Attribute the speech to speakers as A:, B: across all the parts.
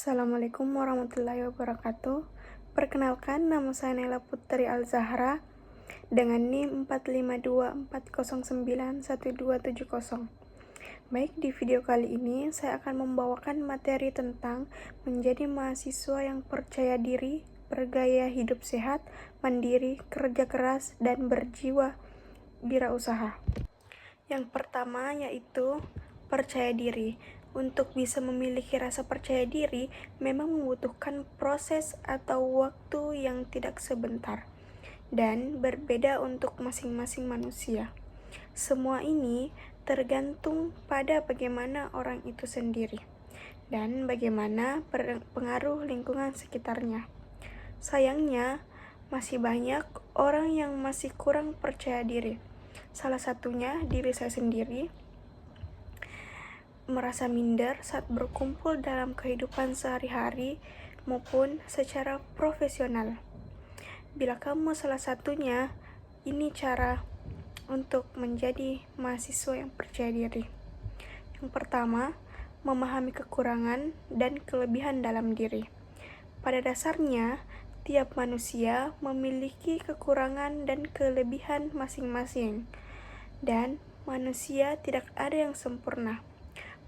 A: Assalamualaikum warahmatullahi wabarakatuh. Perkenalkan, nama saya Naila Putri Al-Zahra dengan NIM 4524091270. Baik, di video kali ini saya akan membawakan materi tentang menjadi mahasiswa yang percaya diri, bergaya hidup sehat, mandiri, kerja keras, dan berjiwa wirausaha. Yang pertama yaitu percaya diri. Untuk bisa memiliki rasa percaya diri memang membutuhkan proses atau waktu yang tidak sebentar dan berbeda untuk masing-masing manusia. Semua ini tergantung pada bagaimana orang itu sendiri dan bagaimana pengaruh lingkungan sekitarnya. Sayangnya, masih banyak orang yang masih kurang percaya diri. Salah satunya diri saya sendiri, merasa minder saat berkumpul dalam kehidupan sehari-hari maupun secara profesional. Bila kamu salah satunya, ini cara untuk menjadi mahasiswa yang percaya diri. Yang pertama, memahami kekurangan dan kelebihan dalam diri. Pada dasarnya, tiap manusia memiliki kekurangan dan kelebihan masing-masing, dan manusia tidak ada yang sempurna.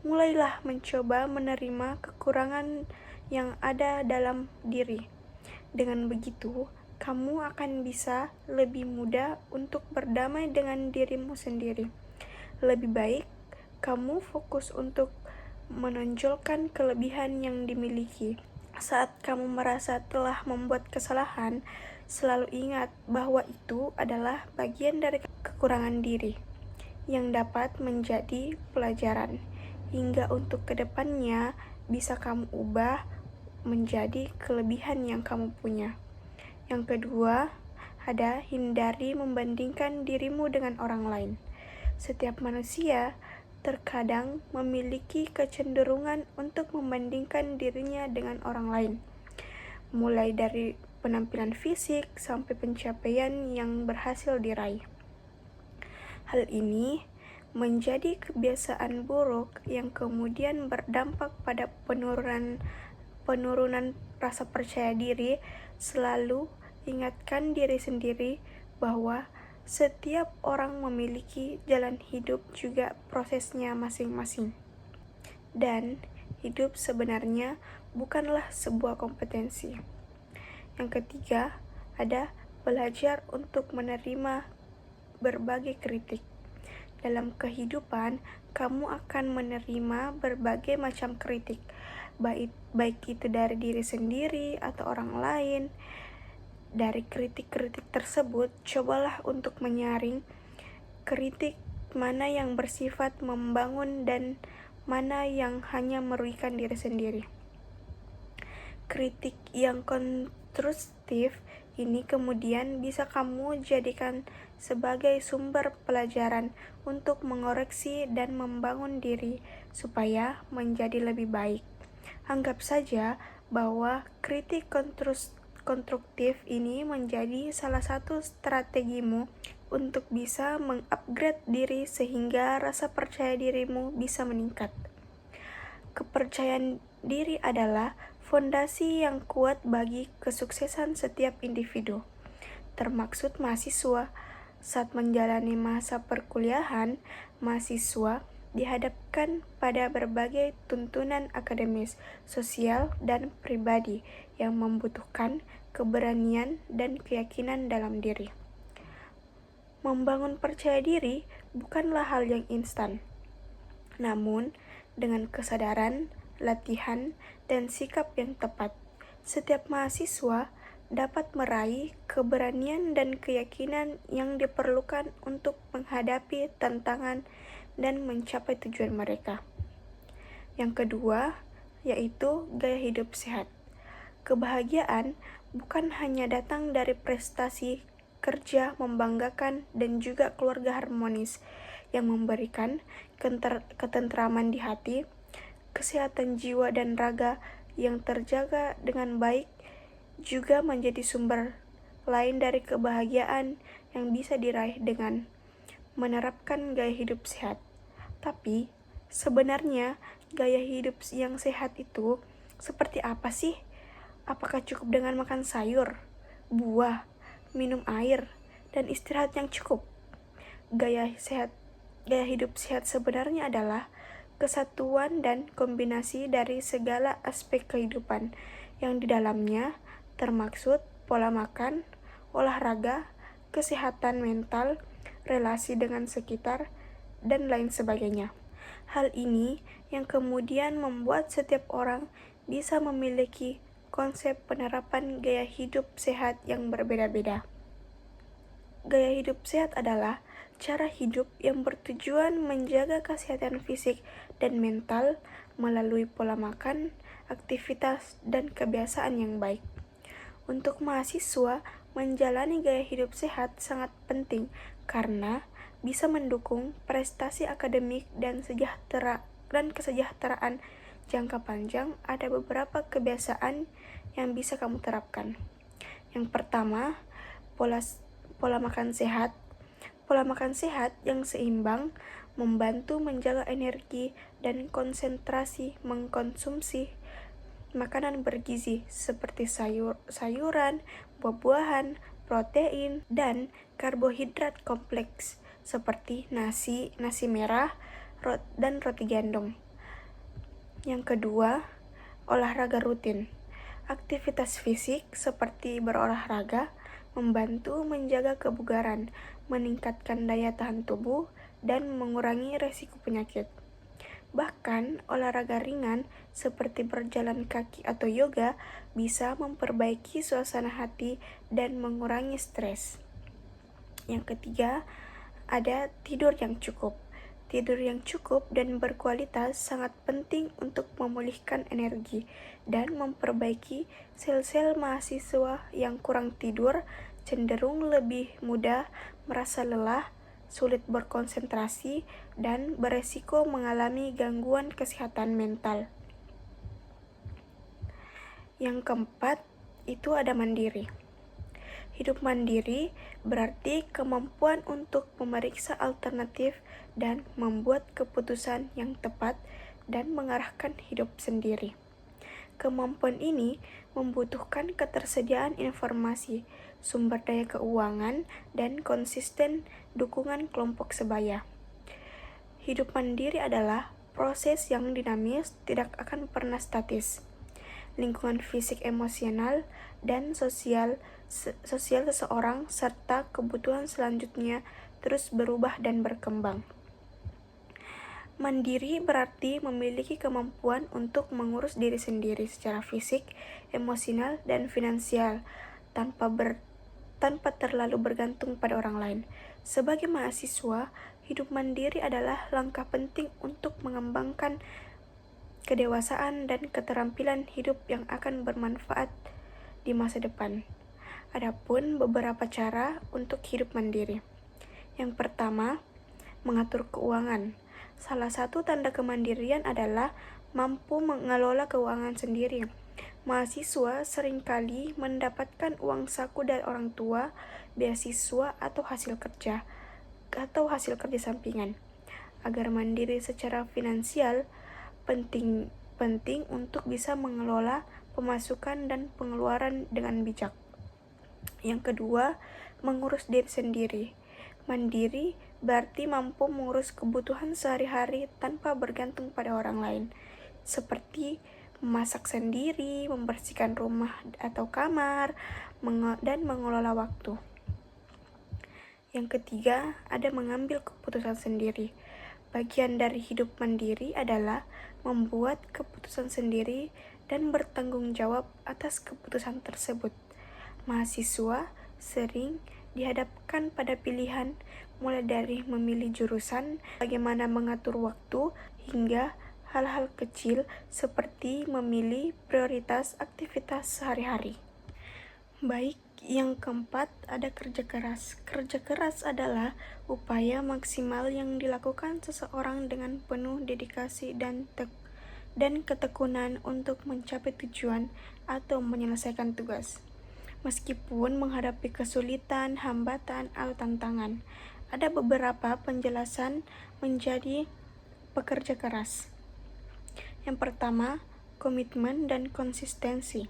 A: Mulailah mencoba menerima kekurangan yang ada dalam diri. Dengan begitu, kamu akan bisa lebih mudah untuk berdamai dengan dirimu sendiri. Lebih baik kamu fokus untuk menonjolkan kelebihan yang dimiliki. Saat kamu merasa telah membuat kesalahan, selalu ingat bahwa itu adalah bagian dari kekurangan diri yang dapat menjadi pelajaran, hingga untuk kedepannya bisa kamu ubah menjadi kelebihan yang kamu punya. Yang kedua, ada hindari membandingkan dirimu dengan orang lain. Setiap manusia terkadang memiliki kecenderungan untuk membandingkan dirinya dengan orang lain, mulai dari penampilan fisik sampai pencapaian yang berhasil diraih. Hal ini menjadi kebiasaan buruk yang kemudian berdampak pada penurunan rasa percaya diri. Selalu ingatkan diri sendiri bahwa setiap orang memiliki jalan hidup juga prosesnya masing-masing. Dan hidup sebenarnya bukanlah sebuah kompetensi. Yang ketiga, ada belajar untuk menerima berbagai kritik. Dalam kehidupan, kamu akan menerima berbagai macam kritik, baik itu dari diri sendiri atau orang lain. Dari kritik-kritik tersebut, cobalah untuk menyaring kritik mana yang bersifat membangun dan mana yang hanya merugikan diri sendiri. Kritik yang konstruktif ini kemudian bisa kamu jadikan sebagai sumber pelajaran untuk mengoreksi dan membangun diri supaya menjadi lebih baik. Anggap saja bahwa kritik konstruktif ini menjadi salah satu strategimu untuk bisa mengupgrade diri sehingga rasa percaya dirimu bisa meningkat. Kepercayaan diri adalah fondasi yang kuat bagi kesuksesan setiap individu, termaksud mahasiswa. Saat menjalani masa perkuliahan, mahasiswa dihadapkan pada berbagai tuntunan akademis, sosial, dan pribadi yang membutuhkan keberanian dan keyakinan dalam diri. Membangun percaya diri bukanlah hal yang instan, namun dengan kesadaran, latihan, dan sikap yang tepat, setiap mahasiswa dapat meraih keberanian dan keyakinan yang diperlukan untuk menghadapi tantangan dan mencapai tujuan mereka. Yang kedua, yaitu gaya hidup sehat. Kebahagiaan bukan hanya datang dari prestasi kerja membanggakan dan juga keluarga harmonis yang memberikan ketentraman di hati, kesehatan jiwa dan raga yang terjaga dengan baik juga menjadi sumber lain dari kebahagiaan yang bisa diraih dengan menerapkan gaya hidup sehat. Tapi sebenarnya gaya hidup yang sehat itu Seperti apa sih? Apakah cukup dengan makan sayur, buah, minum air, dan istirahat yang cukup? Gaya hidup sehat sebenarnya adalah kesatuan dan kombinasi dari segala aspek kehidupan yang di dalamnya termaksud pola makan, olahraga, kesehatan mental, relasi dengan sekitar, dan lain sebagainya. Hal ini yang kemudian membuat setiap orang bisa memiliki konsep penerapan gaya hidup sehat yang berbeda-beda. Gaya hidup sehat adalah cara hidup yang bertujuan menjaga kesehatan fisik dan mental melalui pola makan, aktivitas, dan kebiasaan yang baik. Untuk mahasiswa, menjalani gaya hidup sehat sangat penting karena bisa mendukung prestasi akademik dan kesejahteraan jangka panjang. Ada beberapa kebiasaan yang bisa kamu terapkan. Yang pertama, pola makan sehat. Pola makan sehat yang seimbang membantu menjaga energi dan konsentrasi. Mengkonsumsi makanan bergizi seperti sayuran, buah-buahan, protein, dan karbohidrat kompleks seperti nasi merah, dan roti gandum. Yang kedua, olahraga rutin. Aktivitas fisik seperti berolahraga membantu menjaga kebugaran, meningkatkan daya tahan tubuh, dan mengurangi resiko penyakit. Bahkan, olahraga ringan seperti berjalan kaki atau yoga bisa memperbaiki suasana hati dan mengurangi stres. Yang ketiga, ada tidur yang cukup. Tidur yang cukup dan berkualitas sangat penting untuk memulihkan energi dan memperbaiki sel-sel. Mahasiswa yang kurang tidur cenderung lebih mudah merasa lelah, sulit berkonsentrasi, dan beresiko mengalami gangguan kesehatan mental. Yang keempat, itu ada mandiri. Hidup mandiri berarti kemampuan untuk memeriksa alternatif dan membuat keputusan yang tepat dan mengarahkan hidup sendiri. Kemampuan ini membutuhkan ketersediaan informasi, sumber daya keuangan, dan konsisten dukungan kelompok sebaya. Hidup mandiri adalah proses yang dinamis, tidak akan pernah statis. Lingkungan fisik, emosional, dan sosial seseorang serta kebutuhan selanjutnya terus berubah dan berkembang. Mandiri berarti memiliki kemampuan untuk mengurus diri sendiri secara fisik, emosional, dan finansial tanpa terlalu bergantung pada orang lain. Sebagai mahasiswa, hidup mandiri adalah langkah penting untuk mengembangkan kedewasaan dan keterampilan hidup yang akan bermanfaat di masa depan. Adapun beberapa cara untuk hidup mandiri. Yang pertama, mengatur keuangan. Salah satu tanda kemandirian adalah mampu mengelola keuangan sendiri. Mahasiswa seringkali mendapatkan uang saku dari orang tua, beasiswa, atau hasil kerja sampingan. Agar mandiri secara finansial, penting untuk bisa mengelola pemasukan dan pengeluaran dengan bijak. Yang kedua, mengurus diri sendiri. Mandiri berarti mampu mengurus kebutuhan sehari-hari tanpa bergantung pada orang lain, seperti memasak sendiri, membersihkan rumah atau kamar, dan mengelola waktu. Yang ketiga, ada mengambil keputusan sendiri. Bagian dari hidup mandiri adalah membuat keputusan sendiri dan bertanggung jawab atas keputusan tersebut. Mahasiswa sering dihadapkan pada pilihan mulai dari memilih jurusan, bagaimana mengatur waktu, hingga hal-hal kecil seperti memilih prioritas aktivitas sehari-hari. Baik, yang keempat ada kerja keras. Kerja keras adalah upaya maksimal yang dilakukan seseorang dengan penuh dedikasi dan ketekunan untuk mencapai tujuan atau menyelesaikan tugas. Meskipun menghadapi kesulitan, hambatan, atau tantangan, ada beberapa penjelasan menjadi pekerja keras. Yang pertama, komitmen dan konsistensi.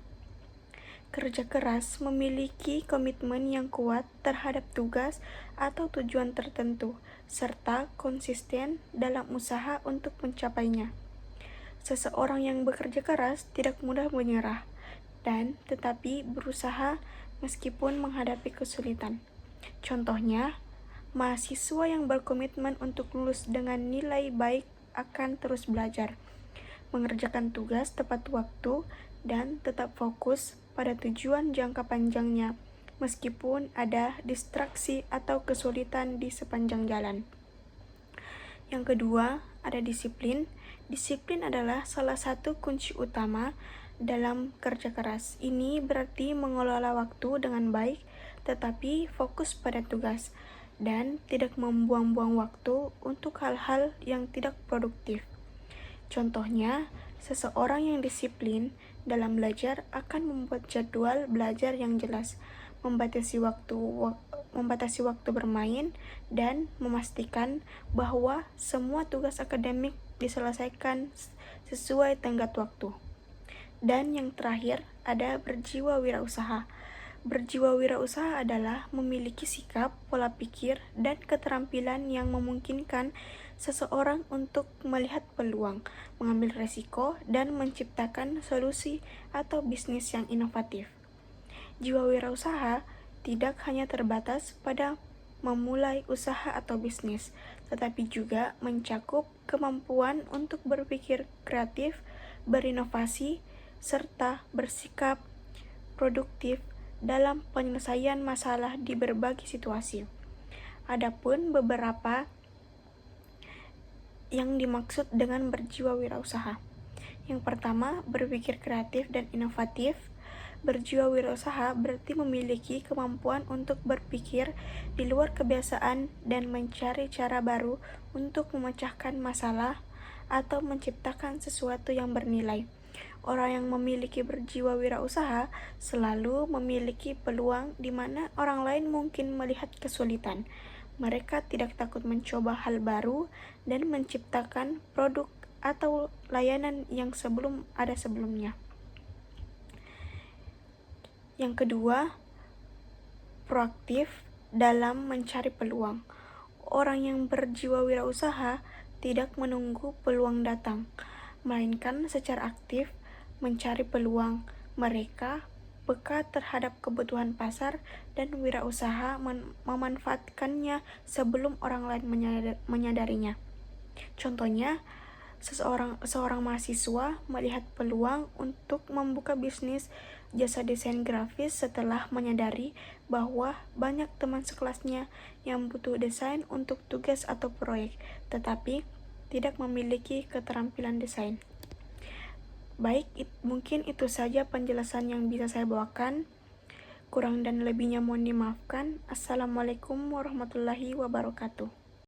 A: Kerja keras memiliki komitmen yang kuat terhadap tugas atau tujuan tertentu, serta konsisten dalam usaha untuk mencapainya. Seseorang yang bekerja keras tidak mudah menyerah, dan tetapi berusaha meskipun menghadapi kesulitan. Contohnya, mahasiswa yang berkomitmen untuk lulus dengan nilai baik akan terus belajar, mengerjakan tugas tepat waktu, dan tetap fokus pada tujuan jangka panjangnya, meskipun ada distraksi atau kesulitan di sepanjang jalan. Yang kedua, ada disiplin. Disiplin adalah salah satu kunci utama dalam kerja keras. Ini berarti mengelola waktu dengan baik, tetapi fokus pada tugas, dan tidak membuang-buang waktu untuk hal-hal yang tidak produktif. Contohnya, seseorang yang disiplin dalam belajar akan membuat jadwal belajar yang jelas, membatasi waktu bermain, dan memastikan bahwa semua tugas akademik diselesaikan sesuai tenggat waktu. Dan yang terakhir, ada berjiwa wirausaha. Berjiwa wirausaha adalah memiliki sikap, pola pikir, dan keterampilan yang memungkinkan seseorang untuk melihat peluang, mengambil resiko, dan menciptakan solusi atau bisnis yang inovatif. Jiwa wirausaha tidak hanya terbatas pada memulai usaha atau bisnis, tetapi juga mencakup kemampuan untuk berpikir kreatif, berinovasi, serta bersikap produktif dalam penyelesaian masalah di berbagai situasi. Adapun beberapa yang dimaksud dengan berjiwa wirausaha. Yang pertama, berpikir kreatif dan inovatif. Berjiwa wirausaha berarti memiliki kemampuan untuk berpikir di luar kebiasaan dan mencari cara baru untuk memecahkan masalah atau menciptakan sesuatu yang bernilai. Orang yang memiliki berjiwa wirausaha selalu memiliki peluang di mana orang lain mungkin melihat kesulitan. Mereka tidak takut mencoba hal baru dan menciptakan produk atau layanan yang ada sebelumnya. Yang kedua, proaktif dalam mencari peluang. Orang yang berjiwa wirausaha tidak menunggu peluang datang, melainkan secara aktif mencari peluang. Mereka peka terhadap kebutuhan pasar dan wirausaha memanfaatkannya sebelum orang lain menyadarinya. Contohnya, seorang mahasiswa melihat peluang untuk membuka bisnis jasa desain grafis setelah menyadari bahwa banyak teman sekelasnya yang butuh desain untuk tugas atau proyek, tetapi tidak memiliki keterampilan desain. Baik, mungkin itu saja penjelasan yang bisa saya bawakan. Kurang dan lebihnya mohon dimaafkan. Assalamualaikum warahmatullahi wabarakatuh.